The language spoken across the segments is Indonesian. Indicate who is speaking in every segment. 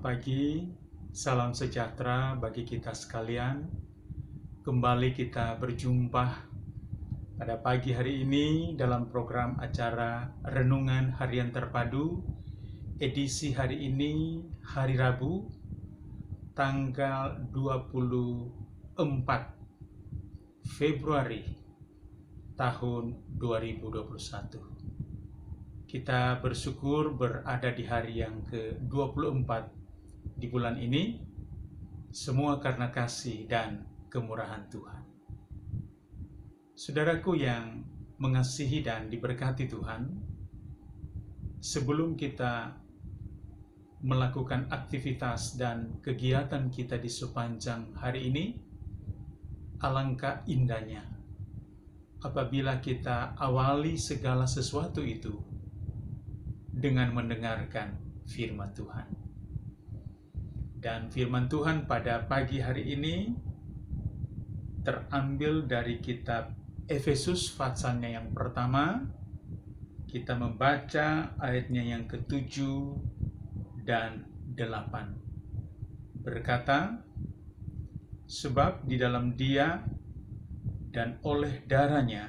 Speaker 1: pagi, salam sejahtera bagi kita sekalian. Kembali kita berjumpa pada pagi hari ini dalam program acara Renungan Harian Terpadu, edisi hari ini, hari Rabu, tanggal 24 Februari tahun 2021. Kita bersyukur berada di hari yang ke-24 di bulan ini, semua karena kasih dan kemurahan Tuhan. Saudaraku yang mengasihi dan diberkati Tuhan, sebelum kita melakukan aktivitas dan kegiatan kita di sepanjang hari ini, alangkah indahnya apabila kita awali segala sesuatu itu dengan mendengarkan firman Tuhan. Dan firman Tuhan pada pagi hari ini terambil dari kitab Efesus pasalnya yang pertama. Kita membaca ayatnya yang ke-7 dan 8. Berkata, sebab di dalam Dia dan oleh darahnya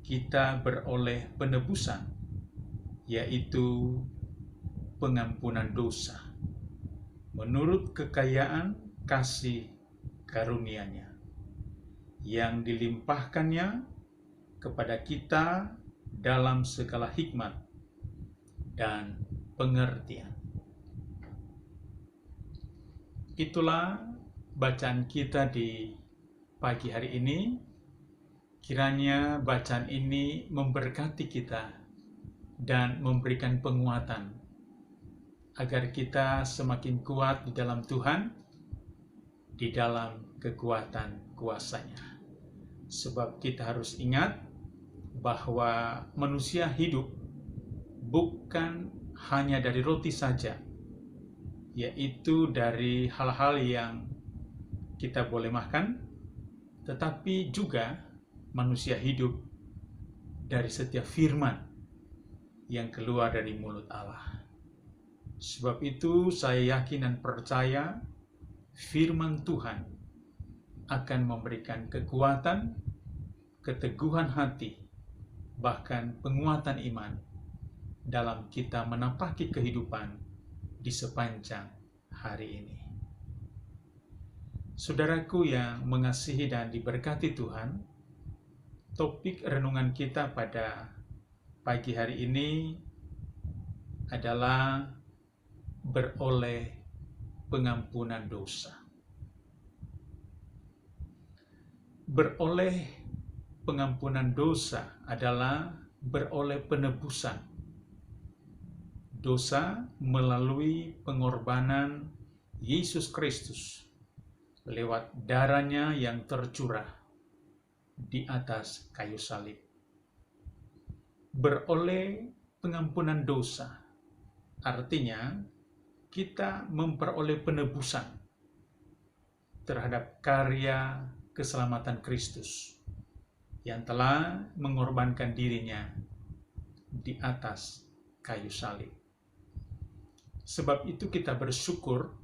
Speaker 1: kita beroleh penebusan, yaitu pengampunan dosa, menurut kekayaan kasih karunia-Nya, yang dilimpahkannya kepada kita dalam segala hikmat dan pengertian. Itulah bacaan kita di pagi hari ini. Kiranya bacaan ini memberkati kita dan memberikan penguatan agar kita semakin kuat di dalam Tuhan, di dalam kekuatan kuasa-Nya. Sebab kita harus ingat bahwa manusia hidup bukan hanya dari roti saja, yaitu dari hal-hal yang kita boleh makan, tetapi juga manusia hidup dari setiap firman yang keluar dari mulut Allah. Sebab itu saya yakin dan percaya firman Tuhan akan memberikan kekuatan, keteguhan hati, bahkan penguatan iman dalam kita menapaki kehidupan di sepanjang hari ini. Saudaraku yang mengasihi dan diberkati Tuhan, topik renungan kita pada pagi hari ini adalah beroleh pengampunan dosa. Beroleh pengampunan dosa adalah beroleh penebusan dosa melalui pengorbanan Yesus Kristus lewat darah-Nya yang tercurah di atas kayu salib. Beroleh pengampunan dosa artinya kita memperoleh penebusan terhadap karya keselamatan Kristus yang telah mengorbankan diri-Nya di atas kayu salib. Sebab itu kita bersyukur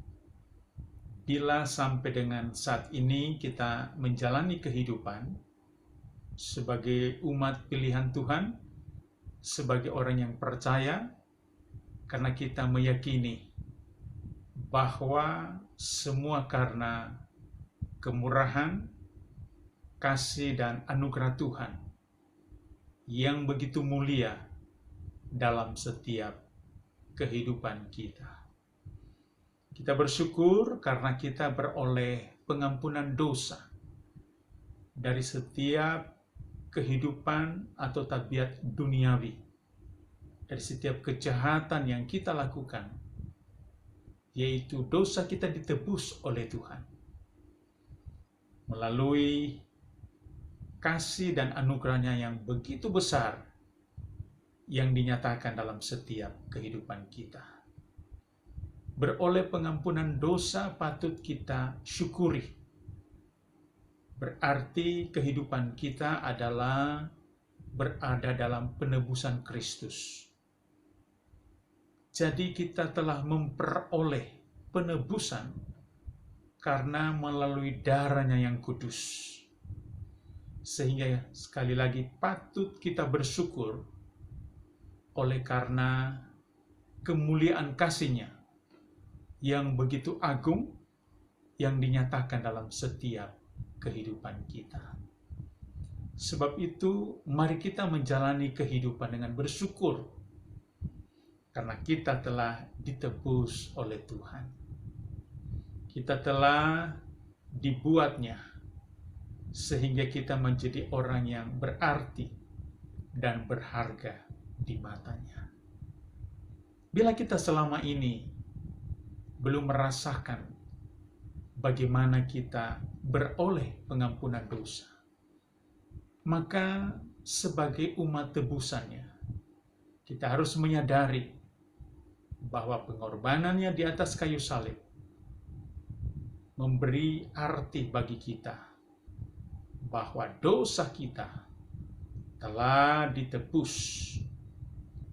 Speaker 1: bila sampai dengan saat ini kita menjalani kehidupan sebagai umat pilihan Tuhan, sebagai orang yang percaya, karena kita meyakini bahwa semua karena kemurahan, kasih dan anugerah Tuhan yang begitu mulia dalam setiap kehidupan kita. Kita bersyukur karena kita beroleh pengampunan dosa dari setiap kehidupan atau tabiat duniawi, dari setiap kejahatan yang kita lakukan, yaitu dosa kita ditebus oleh Tuhan melalui kasih dan anugerah-Nya yang begitu besar yang dinyatakan dalam setiap kehidupan kita. Beroleh pengampunan dosa patut kita syukuri. Berarti kehidupan kita adalah berada dalam penebusan Kristus. Jadi kita telah memperoleh penebusan karena melalui darahnya yang kudus. Sehingga sekali lagi patut kita bersyukur oleh karena kemuliaan kasih-Nya yang begitu agung yang dinyatakan dalam setiap kehidupan kita. Sebab itu, mari kita menjalani kehidupan dengan bersyukur karena kita telah ditebus oleh Tuhan. Kita telah dibuatnya sehingga kita menjadi orang yang berarti dan berharga di matanya. Bila kita selama ini belum merasakan bagaimana kita beroleh pengampunan dosa, maka sebagai umat tebusannya, kita harus menyadari bahwa pengorbanannya di atas kayu salib memberi arti bagi kita bahwa dosa kita telah ditebus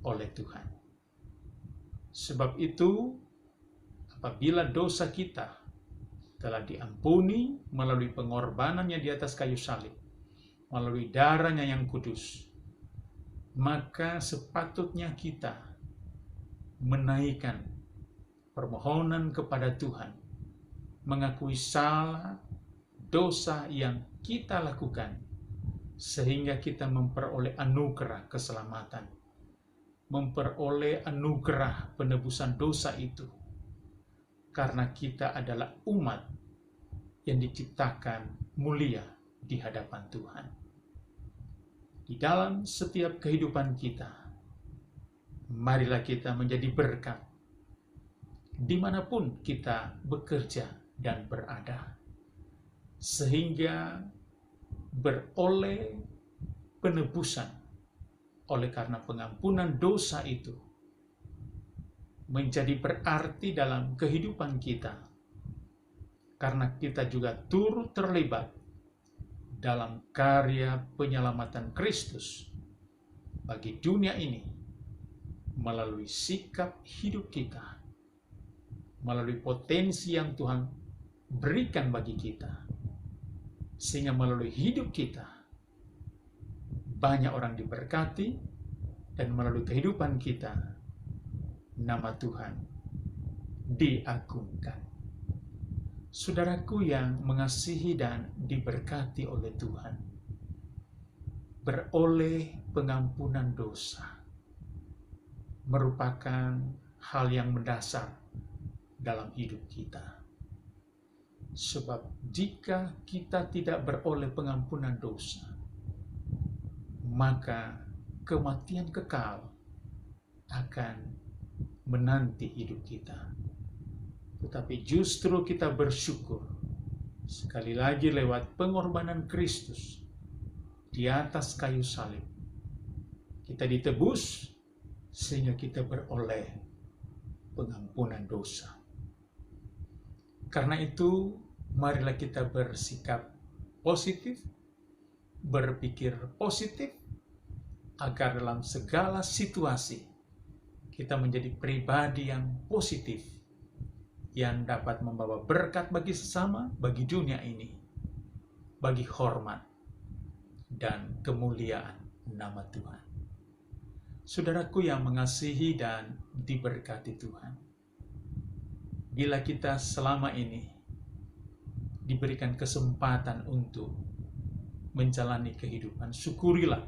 Speaker 1: oleh Tuhan. Sebab itu, apabila dosa kita telah diampuni melalui pengorbanannya di atas kayu salib, melalui darahnya yang kudus, maka sepatutnya kita menaikkan permohonan kepada Tuhan, mengakui salah dosa yang kita lakukan, sehingga kita memperoleh anugerah keselamatan, memperoleh anugerah penebusan dosa itu, karena kita adalah umat yang diciptakan mulia di hadapan Tuhan. Di dalam setiap kehidupan kita, marilah kita menjadi berkat dimanapun kita bekerja dan berada, sehingga beroleh penebusan oleh karena pengampunan dosa itu menjadi berarti dalam kehidupan kita, karena kita juga turut terlibat dalam karya penyelamatan Kristus bagi dunia ini melalui sikap hidup kita, melalui potensi yang Tuhan berikan bagi kita, sehingga melalui hidup kita banyak orang diberkati, dan melalui kehidupan kita nama Tuhan diagungkan. Saudaraku yang mengasihi dan diberkati oleh Tuhan, beroleh pengampunan dosa merupakan hal yang mendasar dalam hidup kita. Sebab jika kita tidak beroleh pengampunan dosa, maka kematian kekal akan menanti hidup kita. Tetapi justru kita bersyukur, sekali lagi lewat pengorbanan Kristus di atas kayu salib, kita ditebus sehingga kita beroleh pengampunan dosa. Karena itu, marilah kita bersikap positif, berpikir positif, agar dalam segala situasi kita menjadi pribadi yang positif, yang dapat membawa berkat bagi sesama, bagi dunia ini, bagi hormat dan kemuliaan nama Tuhan. Saudaraku yang mengasihi dan diberkati Tuhan, bila kita selama ini diberikan kesempatan untuk menjalani kehidupan, syukurilah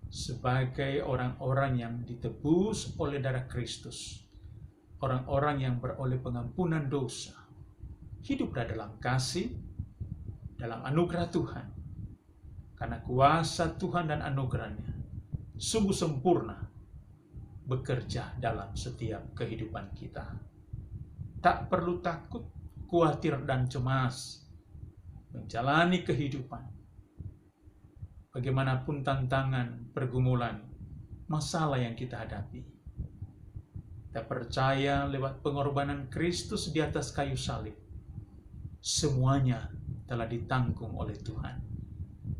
Speaker 1: sebagai orang-orang yang ditebus oleh darah Kristus, orang-orang yang beroleh pengampunan dosa, hiduplah dalam kasih, dalam anugerah Tuhan, karena kuasa Tuhan dan anugerahnya sungguh sempurna bekerja dalam setiap kehidupan kita. Tak perlu takut, khawatir, dan cemas menjalani kehidupan. Bagaimanapun tantangan, pergumulan, masalah yang kita hadapi, kita percaya lewat pengorbanan Kristus di atas kayu salib, semuanya telah ditanggung oleh Tuhan.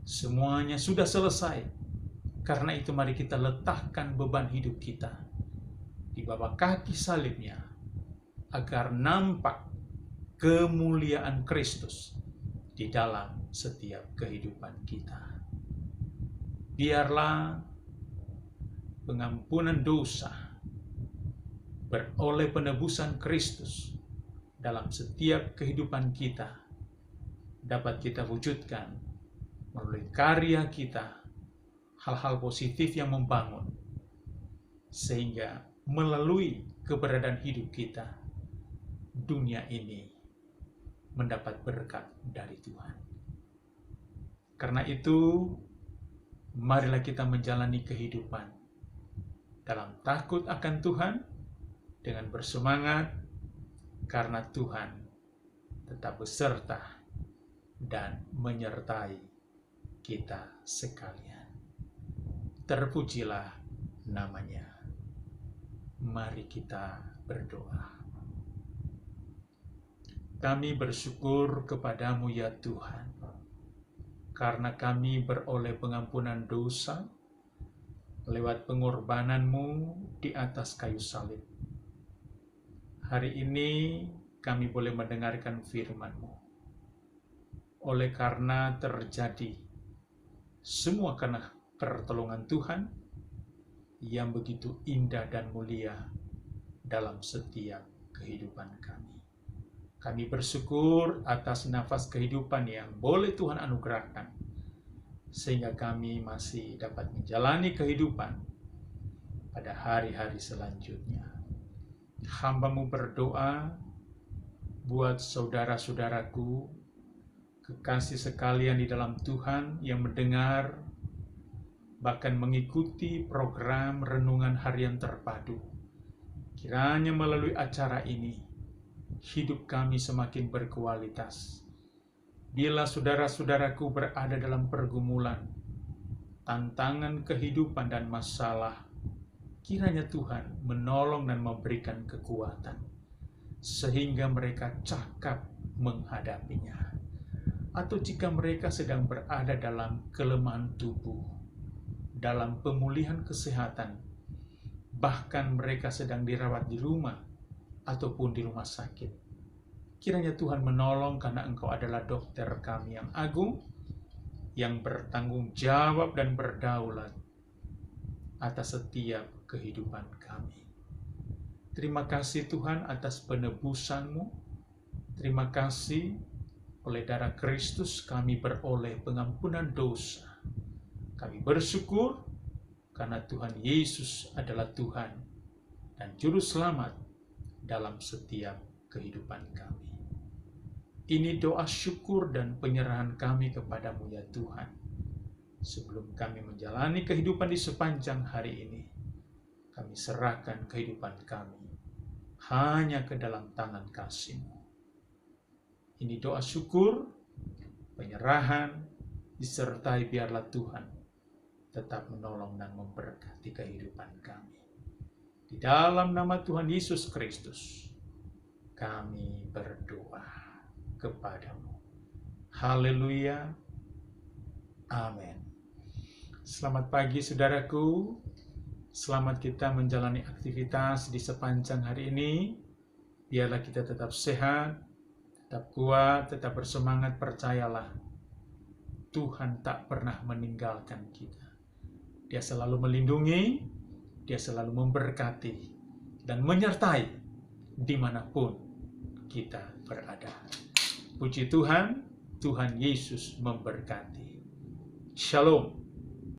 Speaker 1: Semuanya sudah selesai. Karena itu mari kita letakkan beban hidup kita di bawah kaki salibnya, agar nampak kemuliaan Kristus di dalam setiap kehidupan kita. Biarlah pengampunan dosa beroleh penebusan Kristus dalam setiap kehidupan kita dapat kita wujudkan melalui karya kita, hal-hal positif yang membangun, sehingga melalui keberadaan hidup kita, dunia ini mendapat berkat dari Tuhan. Karena itu, marilah kita menjalani kehidupan dalam takut akan Tuhan, dengan bersemangat, karena Tuhan tetap beserta dan menyertai kita sekalian. Terpujilah namanya. Mari kita berdoa. Kami bersyukur kepadamu ya Tuhan, karena kami beroleh pengampunan dosa lewat pengorbananmu di atas kayu salib. Hari ini kami boleh mendengarkan firman-Mu. Oleh karena terjadi semua karena pertolongan Tuhan yang begitu indah dan mulia dalam setiap kehidupan kami. Kami bersyukur atas nafas kehidupan yang boleh Tuhan anugerahkan, sehingga kami masih dapat menjalani kehidupan pada hari-hari selanjutnya. Hamba-Mu berdoa buat saudara-saudaraku, kekasih sekalian di dalam Tuhan yang mendengar, bahkan mengikuti program Renungan Harian Terpadu. Kiranya melalui acara ini, hidup kami semakin berkualitas. Bila saudara-saudaraku berada dalam pergumulan, tantangan kehidupan dan masalah, kiranya Tuhan menolong dan memberikan kekuatan, sehingga mereka cakap menghadapinya. Atau jika mereka sedang berada dalam kelemahan tubuh, dalam pemulihan kesehatan, bahkan mereka sedang dirawat di rumah ataupun di rumah sakit, kiranya Tuhan menolong, karena Engkau adalah dokter kami yang agung, yang bertanggung jawab dan berdaulat atas setiap kehidupan kami. Terima kasih Tuhan atas penebusan-Mu. Terima kasih oleh darah Kristus kami beroleh pengampunan dosa. Kami bersyukur karena Tuhan Yesus adalah Tuhan dan Juru Selamat dalam setiap kehidupan kami. Ini doa syukur dan penyerahan kami kepadamu ya Tuhan. Sebelum kami menjalani kehidupan di sepanjang hari ini, kami serahkan kehidupan kami hanya ke dalam tangan kasih-Mu. Ini doa syukur, penyerahan, disertai biarlah Tuhan tetap menolong dan memberkati kehidupan kami. Di dalam nama Tuhan Yesus Kristus, kami berdoa kepadamu. Haleluya. Amin. Selamat pagi saudaraku. Selamat kita menjalani aktivitas di sepanjang hari ini. Biarlah kita tetap sehat, tetap kuat, tetap bersemangat. Percayalah, Tuhan tak pernah meninggalkan kita. Dia selalu melindungi, Dia selalu memberkati dan menyertai dimanapun kita berada. Puji Tuhan, Tuhan Yesus memberkati. Shalom.